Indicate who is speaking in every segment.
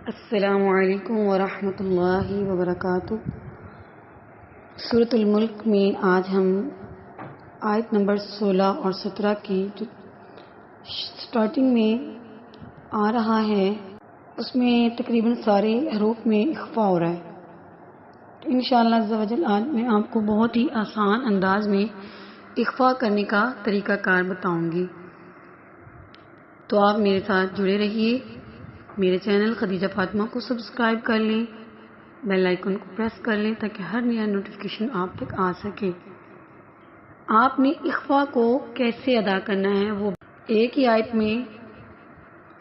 Speaker 1: السلام علیکم ورحمۃ اللہ وبرکاتہ۔ سورۃ الملک میں آج ہم آیت نمبر 16 اور 17 کی جو سٹارٹنگ میں آ رہا ہے اس میں تقریباً سارے حروف میں اخفا ہو رہا ہے۔ انشاءاللہ عز و جل آج میں آپ کو بہت ہی آسان انداز میں اخفا کرنے کا طریقہ کار بتاؤں گی، تو آپ میرے ساتھ جڑے رہیے۔ میرے چینل خدیجہ فاطمہ کو سبسکرائب کر لیں، بیل آئیکن کو پریس کر لیں تاکہ ہر نیا نوٹیفیکیشن آپ تک آ سکے۔ آپ نے اخفا کو کیسے ادا کرنا ہے وہ ایک ہی آیت میں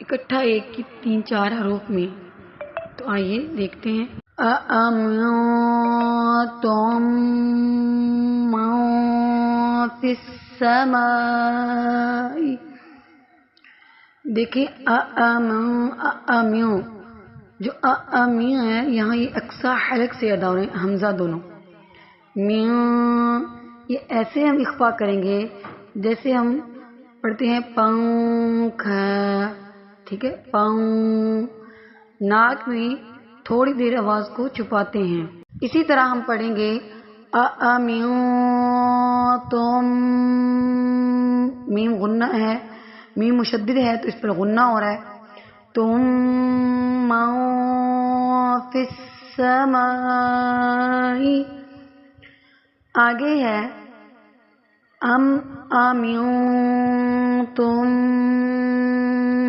Speaker 1: اکٹھا ایک کی 3-4 حروف میں، تو آئیے دیکھتے ہیں۔ أَأَمِنتُم مَّن فِي السَّمَاءِ، دیکھیں امیو جو امیو ہے یہاں یہ اقصا حلق سے ادا ہو رہے ہیں، حمزہ دونوں میو، یہ ایسے ہم اخفا کریں گے جیسے ہم پڑھتے ہیں پنکھ، ٹھیک ہے، ناک میں تھوڑی دیر آواز کو چھپاتے ہیں۔ اسی طرح ہم پڑھیں گے امیو تم، میم غنہ ہے، میم مشدد ہے تو اس پر غنہ ہو رہا ہے۔ تم من فی السماء، آگے ہے امنتم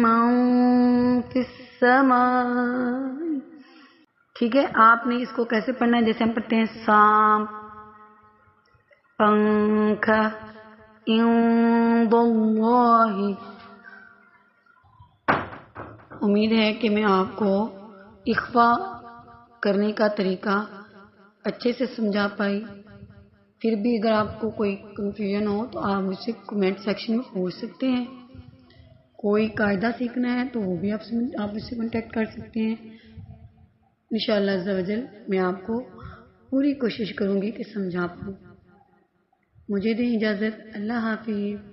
Speaker 1: من فی السماء، ٹھیک ہے۔ آپ نے اس کو کیسے پڑھنا ہے؟ جیسے ہم پڑھتے ہیں سام، پنکھ، عند اللہ۔ امید ہے کہ میں آپ کو اخفا کرنے کا طریقہ اچھے سے سمجھا پائی۔ پھر بھی اگر آپ کو کوئی کنفیوژن ہو تو آپ مجھ سے کمنٹ سیکشن میں پوچھ سکتے ہیں۔ کوئی قاعدہ سیکھنا ہے تو وہ بھی آپ مجھ سے کانٹیکٹ کر سکتے ہیں۔ انشاءاللہ عز و جل میں آپ کو پوری کوشش کروں گی کہ سمجھا پاؤں۔ مجھے دیں اجازت، اللہ حافظ۔